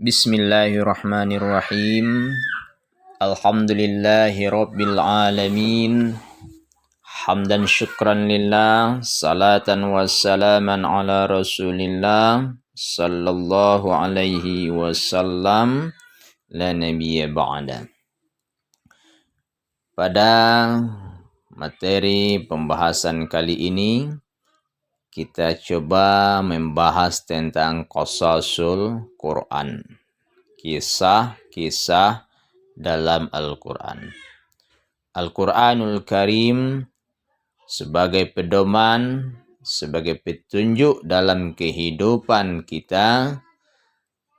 Bismillahirrahmanirrahim. Alhamdulillahi rabbil alamin. Hamdan syukran lillah. Salatan wassalaman ala rasulillah. Sallallahu alaihi wasallam. La nabiyya ba'da. Pada materi pembahasan kali ini, kita coba membahas tentang qasasul Quran. Kisah-kisah dalam Al-Quran. Al-Quranul Karim sebagai pedoman, sebagai petunjuk dalam kehidupan kita,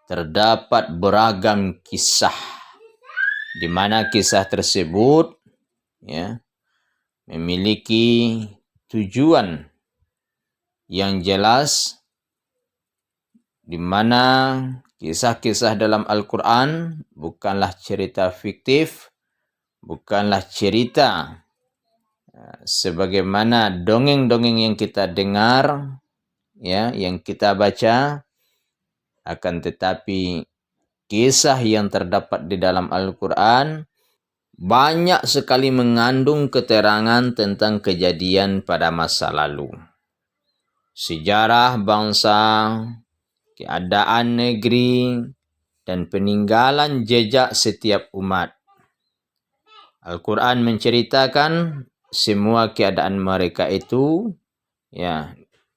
terdapat beragam kisah, di mana kisah tersebut memiliki tujuan yang jelas, di mana kisah-kisah dalam Al-Quran bukanlah cerita fiktif, bukanlah cerita sebagaimana dongeng-dongeng yang kita dengar, yang kita baca, akan tetapi kisah yang terdapat di dalam Al-Quran banyak sekali mengandung keterangan tentang kejadian pada masa lalu, sejarah bangsa, keadaan negeri, dan peninggalan jejak setiap umat. Al-Quran menceritakan semua keadaan mereka itu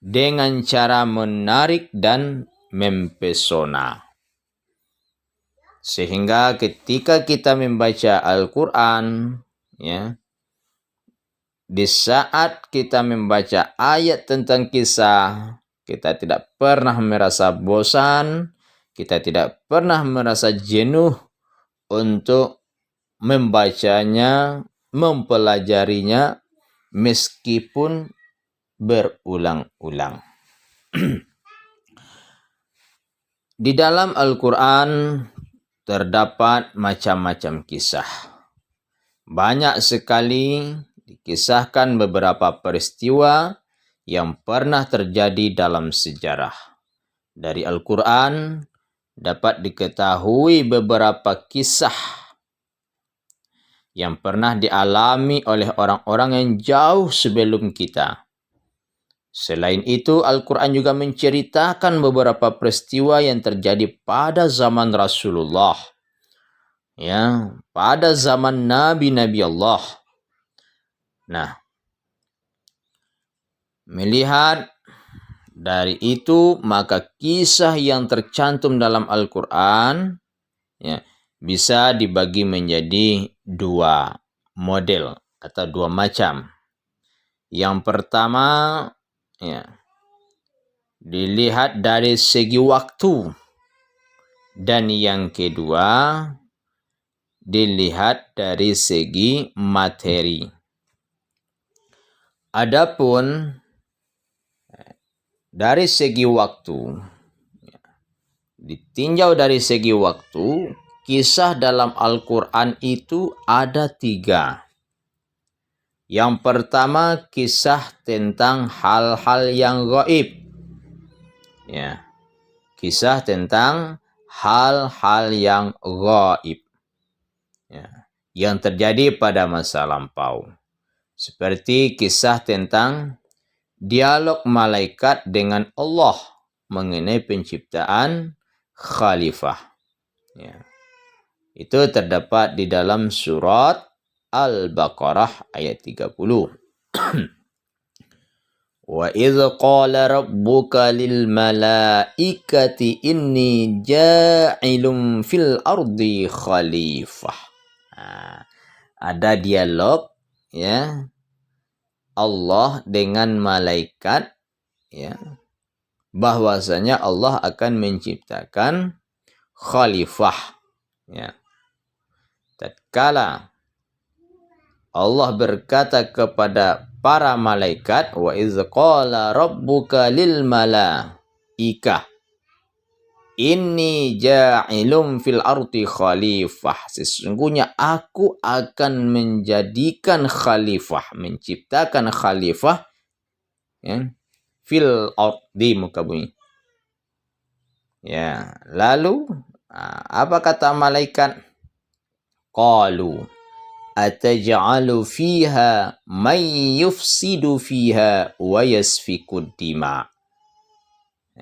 dengan cara menarik dan mempesona. Sehingga ketika kita membaca Al-Quran, di saat kita membaca ayat tentang kisah, kita tidak pernah merasa bosan, kita tidak pernah merasa jenuh untuk membacanya, mempelajarinya, meskipun berulang-ulang. Di dalam Al-Quran terdapat macam-macam kisah. Banyak sekali dikisahkan beberapa peristiwa yang pernah terjadi dalam sejarah. Dari Al-Quran dapat diketahui beberapa kisah yang pernah dialami oleh orang-orang yang jauh sebelum kita. Selain itu, Al-Quran juga menceritakan beberapa peristiwa yang terjadi pada zaman Rasulullah, pada zaman Nabi-Nabi Allah. Nah, melihat dari itu, maka kisah yang tercantum dalam Al-Quran bisa dibagi menjadi dua model atau dua macam. Yang pertama, dilihat dari segi waktu, dan yang kedua dilihat dari segi materi. Adapun dari segi waktu, ditinjau dari segi waktu, kisah dalam Al-Quran itu ada 3. Yang pertama, kisah tentang hal-hal yang gaib. Kisah tentang hal-hal yang gaib, yang terjadi pada masa lampau. Seperti kisah tentang dialog malaikat dengan Allah mengenai penciptaan khalifah. Itu terdapat di dalam surat Al-Baqarah ayat 30. Wa idz qala rabbuka lil malaikati inni ja'ilun fil ardi khalifah. Ada dialog Allah dengan malaikat, bahwasanya Allah akan menciptakan khalifah. Tatkala Allah berkata kepada para malaikat, wa iz qala rabbuka lil malaikah inni ja'ilum fil ardi khalifah, sesungguhnya aku akan menjadikan khalifah, menciptakan khalifah fil ardi, muka bumi. Lalu Apa kata malaikat? Qalu ataj'alu fiha man yufsidu fiha wa yasfikud dima.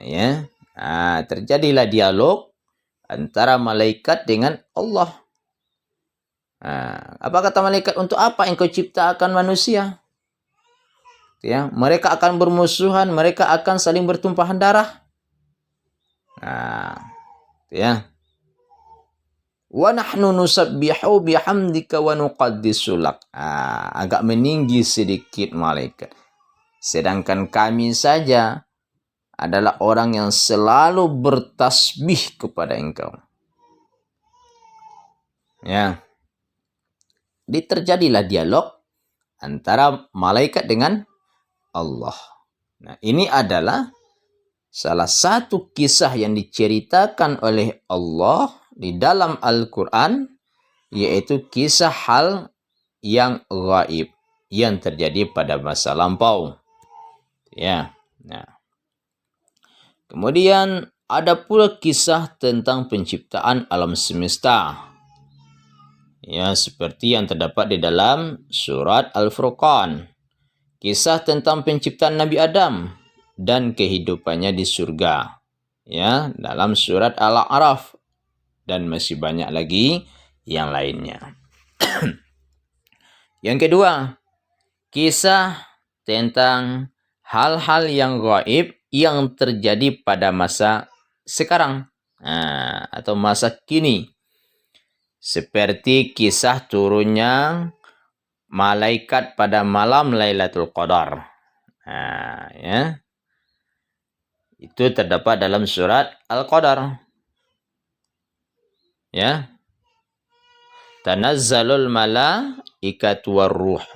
Ya. Terjadilah dialog antara malaikat dengan Allah. Apa kata malaikat? Untuk apa engkau ciptakan manusia? Ya, mereka akan bermusuhan, mereka akan saling bertumpahan darah. Ya. Wa nahnu nusabbihu bihamdika wa nuqaddisu lak. Agak meninggi sedikit malaikat. Sedangkan kami saja adalah orang yang selalu bertasbih kepada engkau. Ya. Terjadilah dialog antara malaikat dengan Allah. Nah, ini adalah salah satu kisah yang diceritakan oleh Allah di dalam Al-Quran, yaitu kisah hal yang gaib yang terjadi pada masa lampau. Ya. Nah. Kemudian ada pula kisah tentang penciptaan alam semesta. Ya, seperti yang terdapat di dalam surat Al-Furqan. Kisah tentang penciptaan Nabi Adam dan kehidupannya di surga. Ya, dalam surat Al-A'raf, dan masih banyak lagi yang lainnya. Yang kedua, kisah tentang hal-hal yang gaib yang terjadi pada masa sekarang atau masa kini. Seperti kisah turunnya malaikat pada malam Lailatul Qadar. Ya. Itu terdapat dalam surat Al-Qadar. Ya. Tanazzalul malaikatu warruh.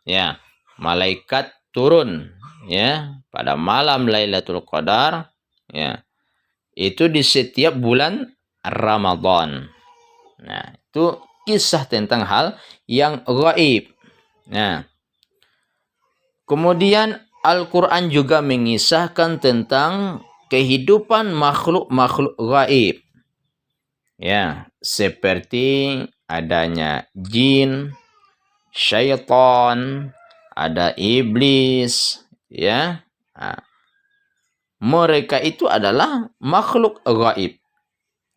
Ya, malaikat turun ya pada malam Lailatul Qadar, ya. Itu di setiap bulan Ramadan. Nah, itu kisah tentang hal yang gaib. Nah, kemudian Al-Quran juga mengisahkan tentang kehidupan makhluk-makhluk gaib. Ya, seperti adanya jin, syaitan, ada iblis, ya. Mereka itu adalah makhluk gaib.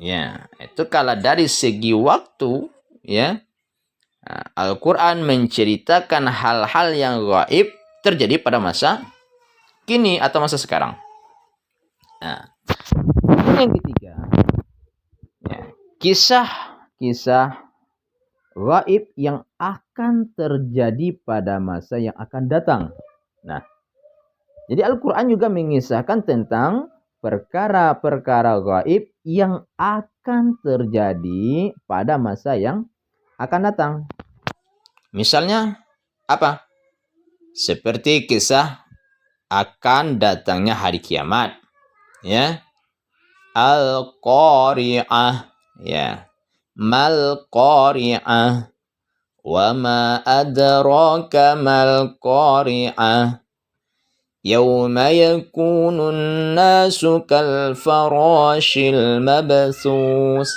Ya, itu kalau dari segi waktu, ya, Al-Quran menceritakan hal-hal yang gaib terjadi pada masa kini atau masa sekarang. Nah, yang ketiga, ya, kisah gaib yang akan terjadi pada masa yang akan datang. Nah, jadi Al-Quran juga mengisahkan tentang perkara-perkara gaib yang akan terjadi pada masa yang akan datang. Misalnya apa? Seperti kisah akan datangnya hari kiamat. Ya. Al-Qari'ah. Ya. Mal Qari'ah. Wa ma adraka mal Qari'ah. Yawma yakunun nasu kal farashil mabthus.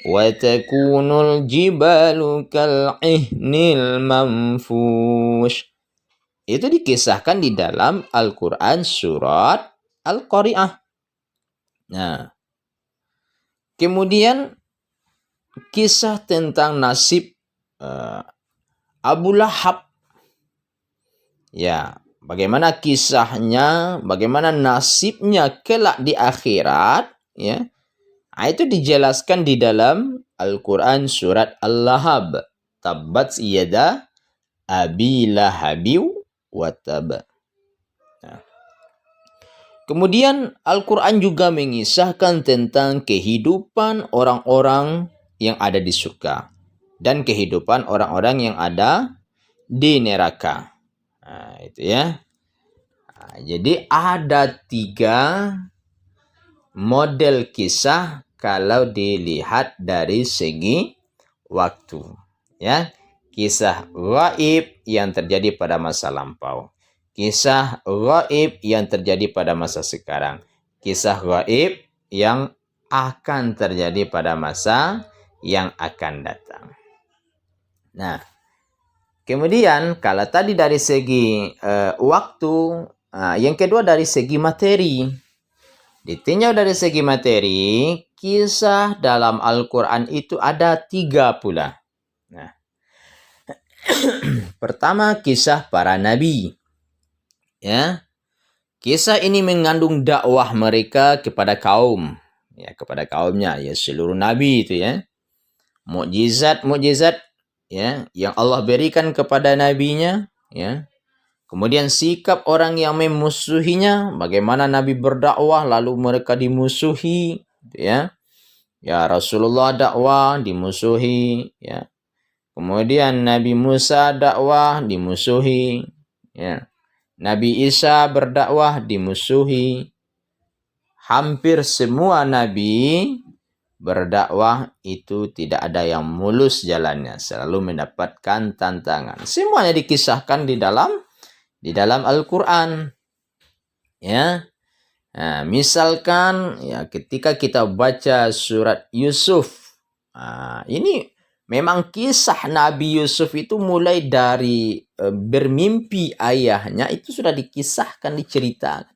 Wa takunul jibalu kal ihnil manfush. Itu dikisahkan di dalam Al-Quran surat Al-Qari'ah. Nah, kemudian kisah tentang nasib Abu Lahab. Ya, bagaimana kisahnya, bagaimana nasibnya kelak di akhirat, ya. Itu dijelaskan di dalam Al-Quran surat Al-Lahab. Tabbat yada abi lahabiw wa tab. Nah. Kemudian Al-Quran juga mengisahkan tentang kehidupan orang-orang yang ada di surga dan kehidupan orang-orang yang ada di neraka. Nah, itu ya. Nah, jadi ada 3 model kisah kalau dilihat dari segi waktu. Ya, kisah gaib yang terjadi pada masa lampau. Kisah gaib yang terjadi pada masa sekarang. Kisah gaib yang akan terjadi pada masa yang akan datang. Nah, kemudian kalau tadi dari segi waktu, yang kedua dari segi materi. Ditinjau dari segi materi, kisah dalam Al-Quran itu ada 3 pula. Nah, pertama kisah para nabi. Ya, kisah ini mengandung dakwah mereka kepada kaum, ya kepada kaumnya, ya seluruh nabi itu ya. Mukjizat ya yang Allah berikan kepada nabinya, ya. Kemudian sikap orang yang memusuhinya, bagaimana Nabi berdakwah lalu mereka dimusuhi, ya. Ya Rasulullah dakwah dimusuhi, ya. Kemudian Nabi Musa dakwah dimusuhi, ya. Nabi Isa berdakwah dimusuhi. Hampir semua nabi berdakwah itu tidak ada yang mulus jalannya, selalu mendapatkan tantangan. Semuanya dikisahkan di dalam Al-Quran, ya. Nah, misalkan ya ketika kita baca surat Yusuf, ini memang kisah Nabi Yusuf itu mulai dari bermimpi ayahnya itu sudah dikisahkan, diceritakan.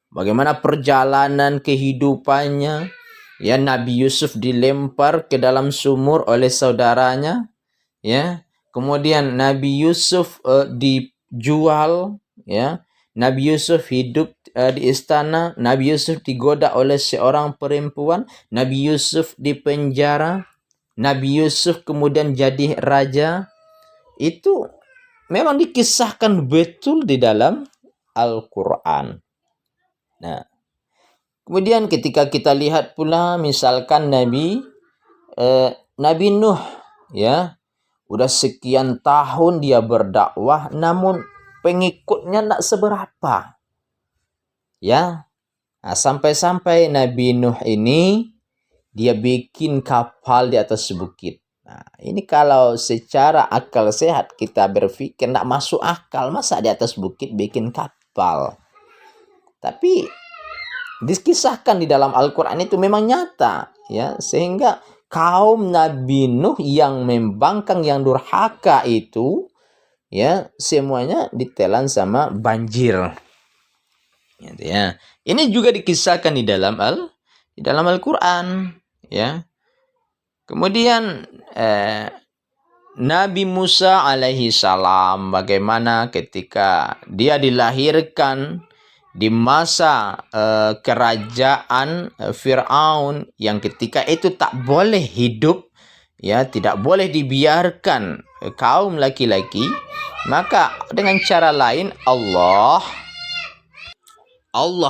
Bagaimana perjalanan kehidupannya, ya Nabi Yusuf dilempar ke dalam sumur oleh saudaranya, ya. Kemudian Nabi Yusuf dijual, ya. Nabi Yusuf hidup di istana, Nabi Yusuf digoda oleh seorang perempuan, Nabi Yusuf dipenjara, Nabi Yusuf kemudian jadi raja. Itu memang dikisahkan betul di dalam Al-Quran. Nah, kemudian ketika kita lihat pula misalkan Nabi Nuh, ya, udah sekian tahun dia berdakwah, namun pengikutnya tidak seberapa. Ya, nah, sampai-sampai Nabi Nuh ini dia bikin kapal di atas bukit. Nah, ini kalau secara akal sehat kita berpikir tidak masuk akal, masa di atas bukit bikin kapal. Tapi dikisahkan di dalam Al-Quran itu memang nyata, ya, sehingga kaum Nabi Nuh yang membangkang, yang durhaka itu, ya, semuanya ditelan sama banjir. Gitu ya. Ini juga dikisahkan di dalam Al-Quran, ya. Kemudian Nabi Musa alaihi salam, bagaimana ketika dia dilahirkan di masa kerajaan Fir'aun yang ketika itu tak boleh hidup, ya, tidak boleh dibiarkan kaum laki-laki, maka dengan cara lain Allah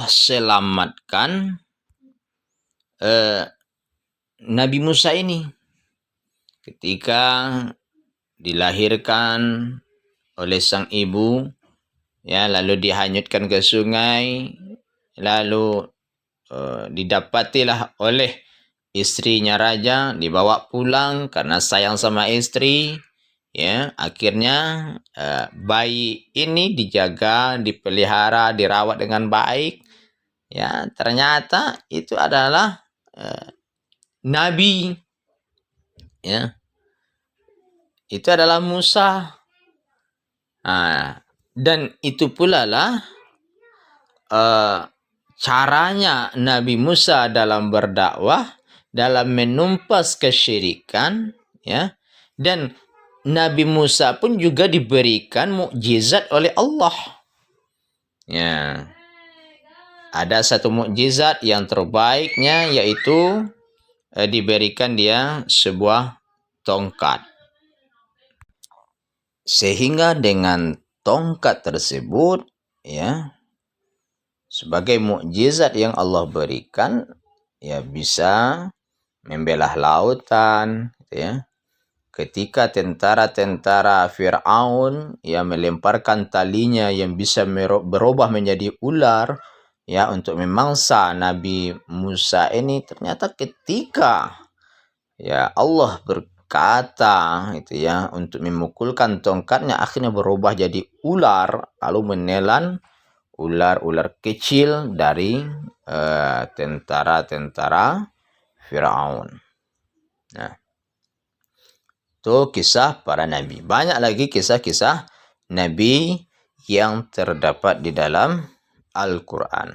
selamatkan Nabi Musa ini ketika dilahirkan oleh sang ibu, ya, lalu dihanyutkan ke sungai, lalu didapatilah oleh istrinya raja, dibawa pulang karena sayang sama istri, ya. Akhirnya bayi ini dijaga, dipelihara, dirawat dengan baik, ya. Ternyata itu adalah nabi, ya. Itu adalah Musa. Dan itu pula lah caranya Nabi Musa dalam berdakwah, dalam menumpas kesyirikan, ya. Dan Nabi Musa pun juga diberikan mukjizat oleh Allah. Ya. Ada satu mukjizat yang terbaiknya, yaitu diberikan dia sebuah tongkat. Sehingga dengan tongkat tersebut, ya, sebagai mukjizat yang Allah berikan, ya, bisa membelah lautan, ya. Ketika tentara-tentara Fir'aun, ya, melemparkan talinya yang bisa berubah menjadi ular, ya, untuk memangsa Nabi Musa ini, ternyata ketika, ya, Allah berkata itu, ya, untuk memukulkan tongkatnya, akhirnya berubah jadi ular, lalu menelan ular-ular kecil dari tentara-tentara Firaun. Nah, itu kisah para nabi. Banyak lagi kisah-kisah nabi yang terdapat di dalam Al-Quran.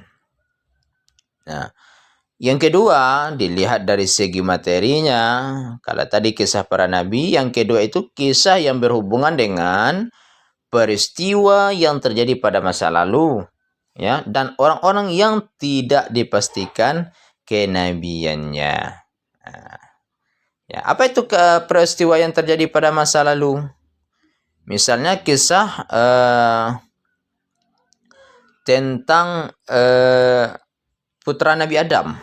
Nah, yang kedua, dilihat dari segi materinya. Kalau tadi kisah para nabi, yang kedua itu kisah yang berhubungan dengan peristiwa yang terjadi pada masa lalu, ya, dan orang-orang yang tidak dipastikan kenabiannya. Nah, ya, apa itu peristiwa yang terjadi pada masa lalu? Misalnya kisah tentang putra Nabi Adam.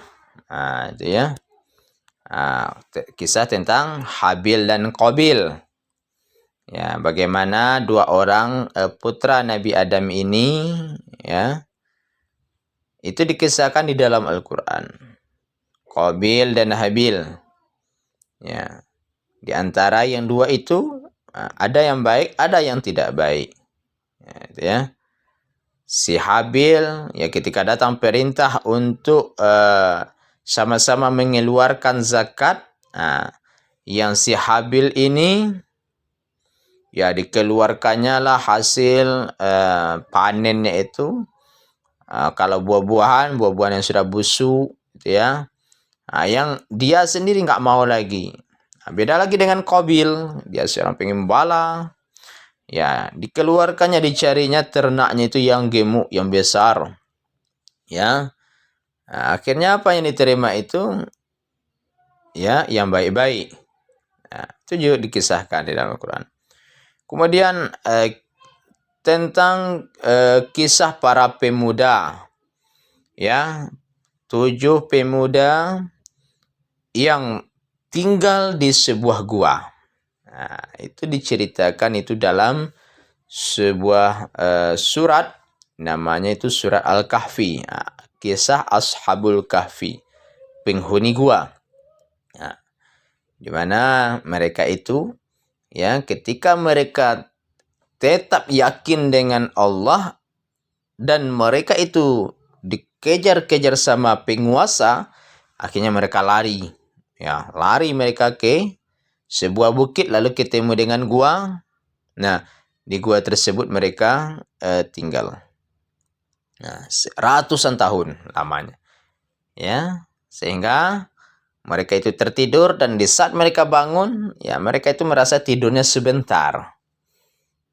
Nah, itu ya. Kisah tentang Habil dan Qabil. Ya, bagaimana dua orang putra Nabi Adam ini, ya, itu dikisahkan di dalam Al-Quran. Qabil dan Habil. Ya, di antara yang dua itu ada yang baik, ada yang tidak baik. Ya, itu ya. Si Habil, ya, ketika datang perintah untuk sama-sama mengeluarkan zakat, yang si Habil ini, ya, dikeluarkannya lah hasil panennya itu. Kalau buah-buahan yang sudah busuk, gitu ya, yang dia sendiri nggak mau lagi. Beda lagi dengan Qabil, dia seorang pengembala. Ya, dikeluarkannya, dicarinya ternaknya itu yang gemuk, yang besar. Ya, akhirnya apa yang diterima itu, ya, yang baik-baik. Itu juga dikisahkan di dalam Al-Quran. Kemudian tentang kisah para pemuda, ya, 7 pemuda yang tinggal di sebuah gua. Itu diceritakan itu dalam sebuah surat, namanya itu surat Al-Kahfi. Kisah Ashabul Kahfi, penghuni gua. Di mana mereka itu, ya, ketika mereka tetap yakin dengan Allah dan mereka itu dikejar-kejar sama penguasa, akhirnya mereka lari. Ya, lari mereka ke sebuah bukit lalu ketemu dengan gua. Nah, di gua tersebut mereka tinggal. Nah, ratusan tahun lamanya. Ya, sehingga mereka itu tertidur dan di saat mereka bangun, ya, mereka itu merasa tidurnya sebentar.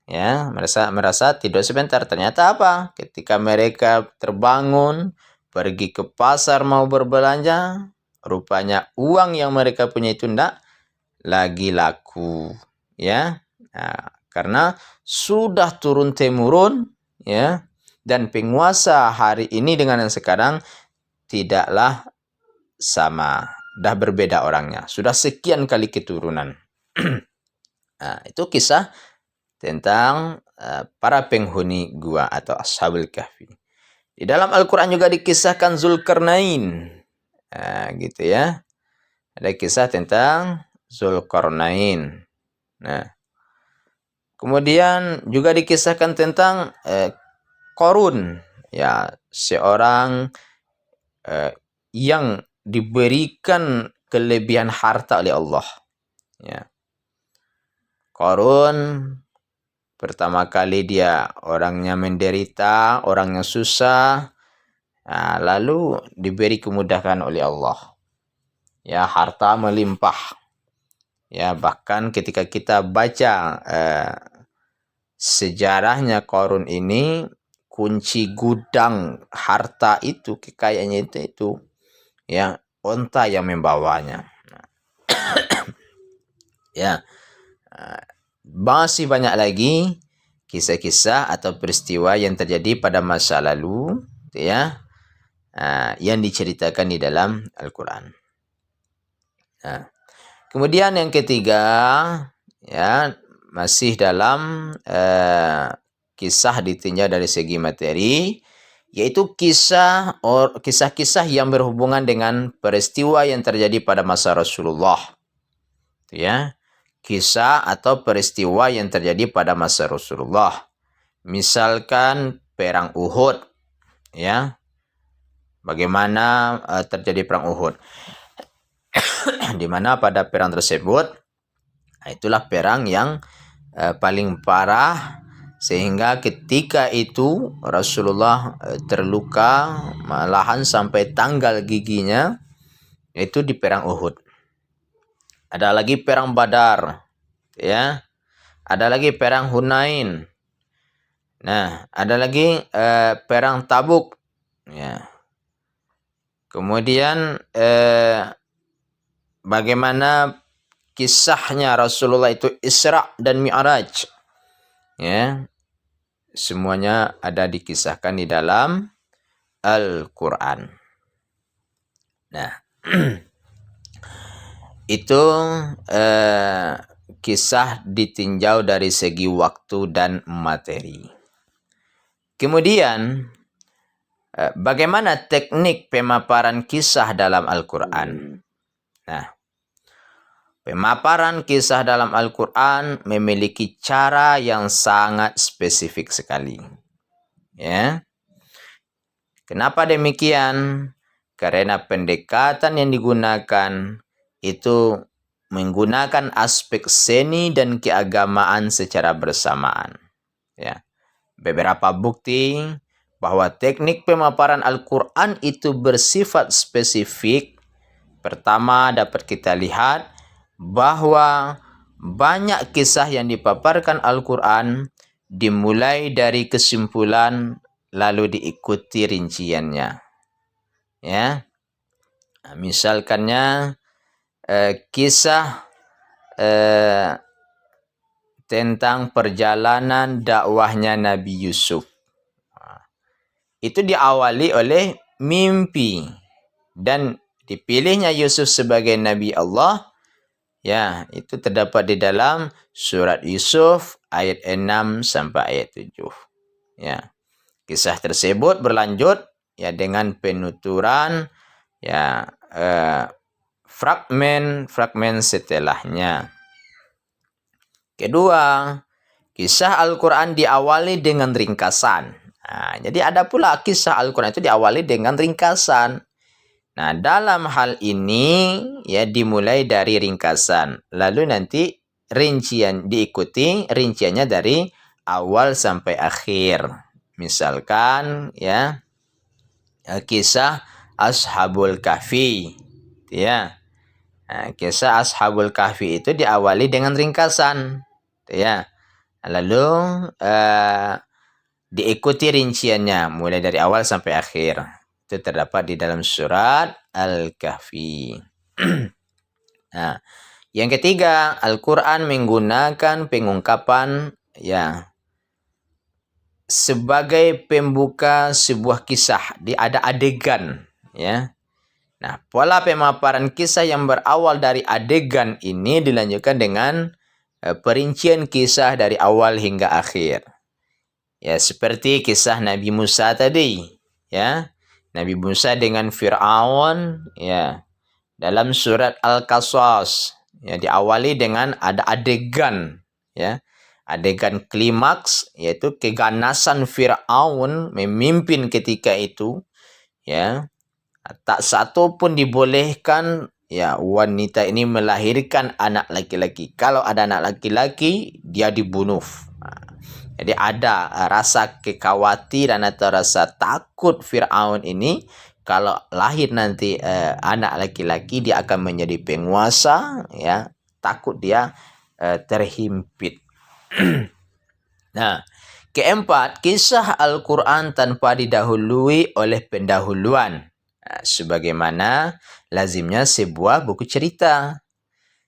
Ya, merasa tidur sebentar. Ternyata apa? Ketika mereka terbangun, pergi ke pasar mau berbelanja, rupanya uang yang mereka punya itu tidak lagi laku, ya. Nah, karena sudah turun temurun, ya, dan penguasa hari ini dengan yang sekarang tidaklah sama, dah berbeda orangnya, sudah sekian kali keturunan. Nah, itu kisah tentang para penghuni gua atau Ashabul Kahfi. Di dalam Al-Quran juga dikisahkan Zulkarnain, gitu ya. Ada kisah tentang Zulkarnain. Nah, kemudian juga dikisahkan tentang Qarun, ya, seorang yang diberikan kelebihan harta oleh Allah. Ya. Qarun pertama kali dia orangnya menderita, orangnya susah, lalu diberi kemudahan oleh Allah. Ya, harta melimpah. Ya, bahkan ketika kita baca sejarahnya Qarun ini, kunci gudang harta itu, kekayaannya itu, ya, onta yang membawanya. Ya, masih banyak lagi kisah-kisah atau peristiwa yang terjadi pada masa lalu, ya, yang diceritakan di dalam Al-Quran. Nah, kemudian yang ketiga, ya, masih dalam kisah ditinjau dari segi materi, yaitu kisah-kisah yang berhubungan dengan peristiwa yang terjadi pada masa Rasulullah. Ya, kisah atau peristiwa yang terjadi pada masa Rasulullah. Misalkan perang Uhud, ya. Bagaimana terjadi perang Uhud? di mana pada perang tersebut itulah perang yang paling parah, sehingga ketika itu Rasulullah terluka malahan sampai tanggal giginya, yaitu di perang Uhud. Ada lagi perang Badar, ya. Ada lagi perang Hunain. Nah, ada lagi perang Tabuk, ya. Kemudian bagaimana kisahnya Rasulullah itu Isra dan Mi'raj, ya, semuanya ada dikisahkan di dalam Al-Quran. Nah, itu kisah ditinjau dari segi waktu dan materi. Kemudian bagaimana teknik pemaparan kisah dalam Al-Quran? Nah, pemaparan kisah dalam Al-Quran memiliki cara yang sangat spesifik sekali. Ya. Kenapa demikian? Karena pendekatan yang digunakan itu menggunakan aspek seni dan keagamaan secara bersamaan. Ya. Beberapa bukti bahwa teknik pemaparan Al-Quran itu bersifat spesifik. Pertama, dapat kita lihat bahwa banyak kisah yang dipaparkan Al-Quran dimulai dari kesimpulan lalu diikuti rinciannya. Ya, misalkannya kisah tentang perjalanan dakwahnya Nabi Yusuf. Itu diawali oleh mimpi dan dipilihnya Yusuf sebagai Nabi Allah. Ya, itu terdapat di dalam surat Yusuf ayat 6 sampai ayat 7. Ya. Kisah tersebut berlanjut ya dengan penuturan ya fragmen setelahnya. Kedua, kisah Al-Quran diawali dengan ringkasan. Nah, jadi ada pula kisah Al-Quran itu diawali dengan ringkasan. Nah, dalam hal ini ya dimulai dari ringkasan, lalu nanti diikuti rinciannya dari awal sampai akhir. Misalkan ya kisah Ashabul Kahfi, ya. Nah, kisah Ashabul Kahfi itu diawali dengan ringkasan, ya. Lalu diikuti rinciannya mulai dari awal sampai akhir. Itu terdapat di dalam surat Al-Kahfi. Nah, yang ketiga, Al-Quran menggunakan pengungkapan ya sebagai pembuka sebuah kisah. Ada adegan, ya. Nah, pola pemaparan kisah yang berawal dari adegan ini dilanjutkan dengan perincian kisah dari awal hingga akhir. Ya, seperti kisah Nabi Musa tadi, ya. Nabi Musa dengan Fir'aun, ya. Dalam surat Al-Qasas, ya, diawali dengan ada adegan, ya. Adegan klimaks, yaitu keganasan Fir'aun memimpin ketika itu, ya. Tak satu pun dibolehkan ya wanita ini melahirkan anak laki-laki. Kalau ada anak laki-laki, dia dibunuh. Jadi ada rasa kekhawatiran atau rasa takut Fir'aun ini, kalau lahir nanti anak laki-laki dia akan menjadi penguasa, ya. Takut dia terhimpit. Nah, keempat, kisah Al-Quran tanpa didahului oleh pendahuluan. Nah, sebagaimana lazimnya sebuah buku cerita.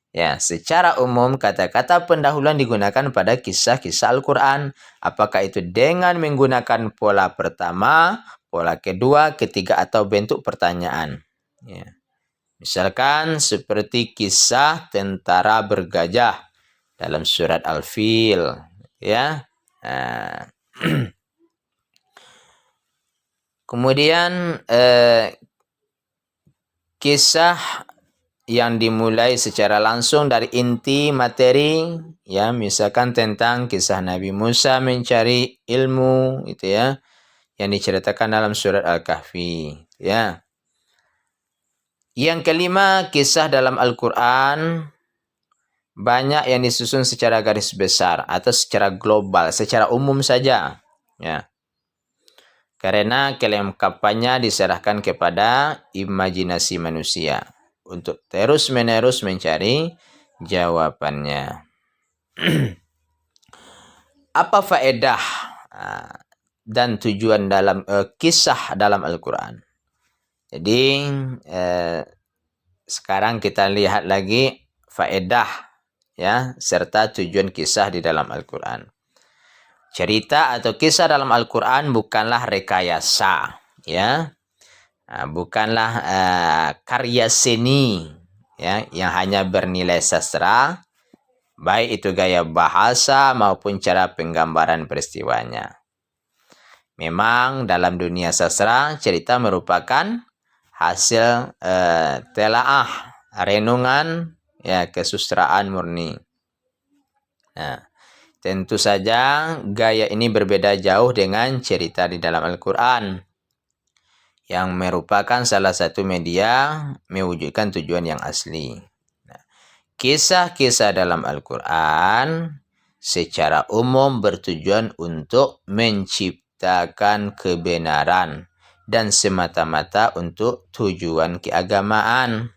Ya, secara umum kata-kata pendahuluan digunakan pada kisah-kisah Al-Quran. Apakah itu dengan menggunakan pola pertama, pola kedua, ketiga, atau bentuk pertanyaan. Ya. Misalkan seperti kisah tentara bergajah dalam surat Al-Fil. Ya. Nah. Kemudian kisah yang dimulai secara langsung dari inti materi, ya, misalkan tentang kisah Nabi Musa mencari ilmu, itu ya, yang diceritakan dalam surat Al-Kahfi, ya. Yang kelima, kisah dalam Al-Quran banyak yang disusun secara garis besar atau secara global, secara umum saja. Ya. Karena kelengkapannya diserahkan kepada imajinasi manusia untuk terus-menerus mencari jawabannya. Apa faedah dan tujuan dalam kisah dalam Al-Quran? Jadi sekarang kita lihat lagi faedah ya serta tujuan kisah di dalam Al-Quran. Cerita atau kisah dalam Al-Quran bukanlah rekayasa, ya, bukanlah karya seni, ya, yang hanya bernilai sastra, baik itu gaya bahasa maupun cara penggambaran peristiwanya. Memang dalam dunia sastra, cerita merupakan hasil telaah, renungan, ya, kesusastraan murni. Nah, tentu saja gaya ini berbeda jauh dengan cerita di dalam Al-Quran yang merupakan salah satu media mewujudkan tujuan yang asli. Nah, kisah-kisah dalam Al-Quran secara umum bertujuan untuk menciptakan kebenaran dan semata-mata untuk tujuan keagamaan.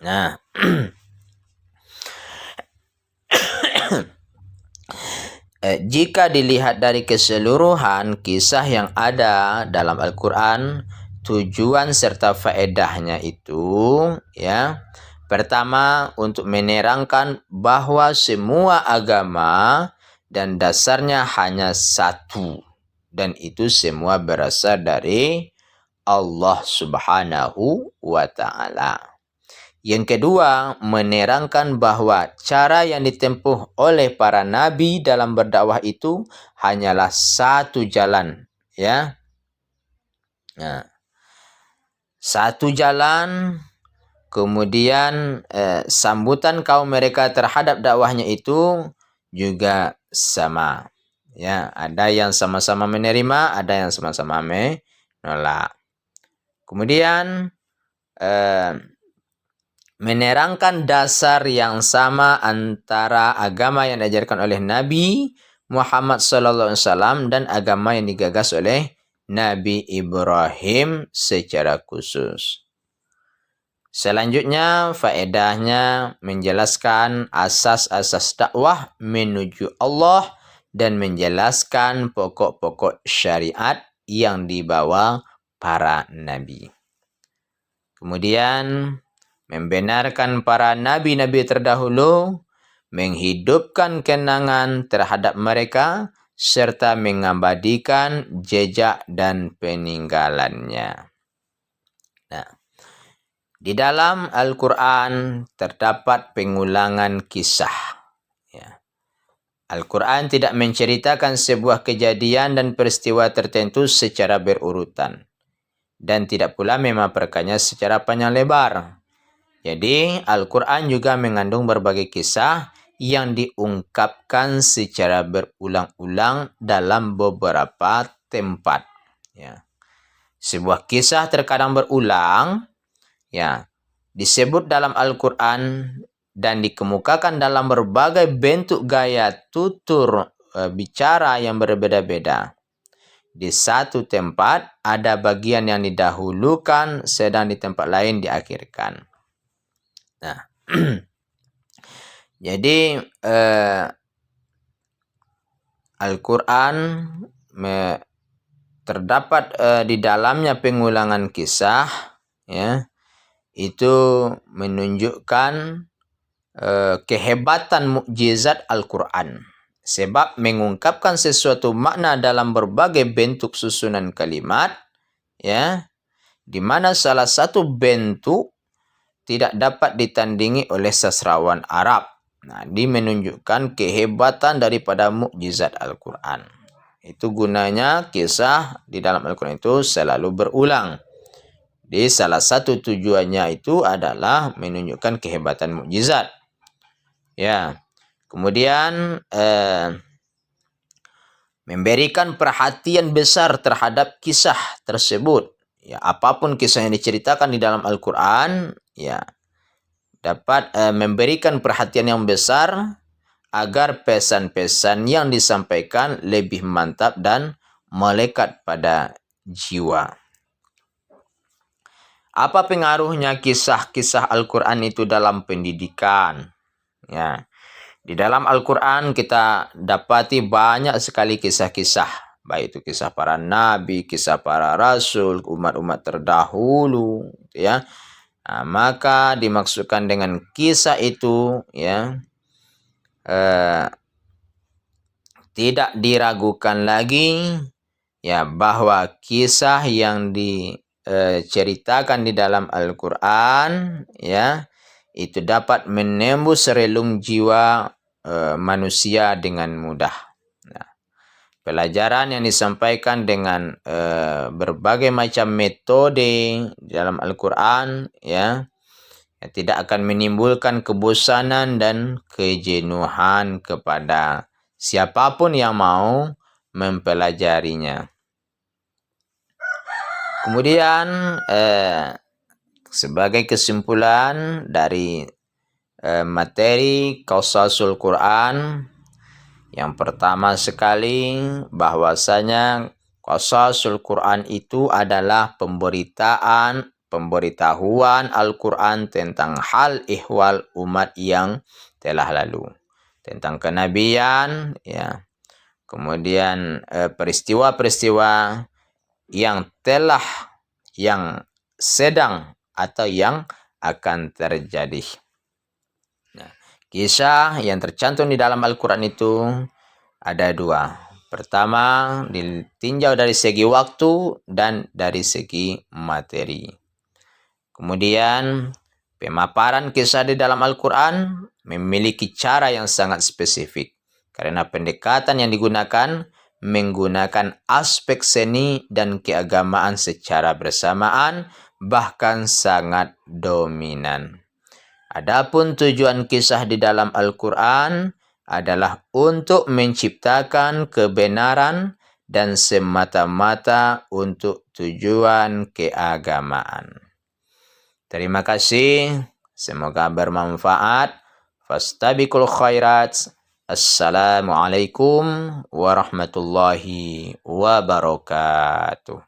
Nah, jika dilihat dari keseluruhan kisah yang ada dalam Al-Quran, tujuan serta faedahnya itu, ya, pertama untuk menerangkan bahwa semua agama dan dasarnya hanya satu, dan itu semua berasal dari Allah Subhanahu wa Ta'ala. Yang kedua, menerangkan bahwa cara yang ditempuh oleh para nabi dalam berdakwah itu hanyalah satu jalan, ya. Nah, satu jalan, kemudian sambutan kaum mereka terhadap dakwahnya itu juga sama. Ya, ada yang sama-sama menerima, ada yang sama-sama menolak. Kemudian menerangkan dasar yang sama antara agama yang diajarkan oleh Nabi Muhammad SAW dan agama yang digagas oleh Nabi Ibrahim secara khusus. Selanjutnya, faedahnya menjelaskan asas-asas dakwah menuju Allah dan menjelaskan pokok-pokok syariat yang dibawa para nabi. Kemudian, membenarkan para nabi-nabi terdahulu, menghidupkan kenangan terhadap mereka, serta mengabadikan jejak dan peninggalannya. Nah, di dalam Al-Quran terdapat pengulangan kisah. Ya. Al-Quran tidak menceritakan sebuah kejadian dan peristiwa tertentu secara berurutan, dan tidak pula memaparkannya secara panjang lebar. Jadi, Al-Quran juga mengandung berbagai kisah yang diungkapkan secara berulang-ulang dalam beberapa tempat. Ya. Sebuah kisah terkadang berulang, ya, disebut dalam Al-Quran dan dikemukakan dalam berbagai bentuk gaya tutur bicara yang berbeda-beda. Di satu tempat ada bagian yang didahulukan, sedang di tempat lain diakhirkan. Nah, jadi Al-Quran terdapat di dalamnya pengulangan kisah, ya, itu menunjukkan kehebatan mukjizat Al-Quran. Sebab mengungkapkan sesuatu makna dalam berbagai bentuk susunan kalimat, ya, di mana salah satu bentuk tidak dapat ditandingi oleh sastrawan Arab. Nah, ini menunjukkan kehebatan daripada mukjizat Al-Quran. Itu gunanya kisah di dalam Al-Quran itu selalu berulang. Di salah satu tujuannya itu adalah menunjukkan kehebatan mukjizat. Ya. Kemudian memberikan perhatian besar terhadap kisah tersebut. ya apapun kisah yang diceritakan di dalam Al-Quran, ya dapat memberikan perhatian yang besar agar pesan-pesan yang disampaikan lebih mantap dan melekat pada jiwa. Apa pengaruhnya kisah-kisah Al-Quran itu dalam pendidikan? Ya, di dalam Al-Quran kita dapati banyak sekali kisah-kisah, baik itu kisah para nabi, kisah para rasul, umat-umat terdahulu, ya. Nah, maka dimaksudkan dengan kisah itu, ya, tidak diragukan lagi, ya, bahwa kisah yang diceritakan di dalam Al-Quran, ya, itu dapat menembus relung jiwa manusia dengan mudah. Nah, pelajaran yang disampaikan dengan berbagai macam metode dalam Al-Quran, ya, tidak akan menimbulkan kebosanan dan kejenuhan kepada siapapun yang mau mempelajarinya. Kemudian sebagai kesimpulan dari materi Qasasul Quran, yang pertama sekali bahwasanya Qasasul Quran itu adalah pemberitahuan Al-Quran tentang hal ihwal umat yang telah lalu, tentang kenabian, ya. Kemudian peristiwa-peristiwa yang sedang atau yang akan terjadi. Nah, kisah yang tercantum di dalam Al-Quran itu ada dua. Pertama, ditinjau dari segi waktu dan dari segi materi. Kemudian, pemaparan kisah di dalam Al-Quran memiliki cara yang sangat spesifik. Karena pendekatan yang digunakan menggunakan aspek seni dan keagamaan secara bersamaan, bahkan sangat dominan. Adapun tujuan kisah di dalam Al-Quran adalah untuk menciptakan kebenaran dan semata-mata untuk tujuan keagamaan. Terima kasih, semoga bermanfaat. Fastabiqul khairat. Assalamualaikum warahmatullahi wabarakatuh.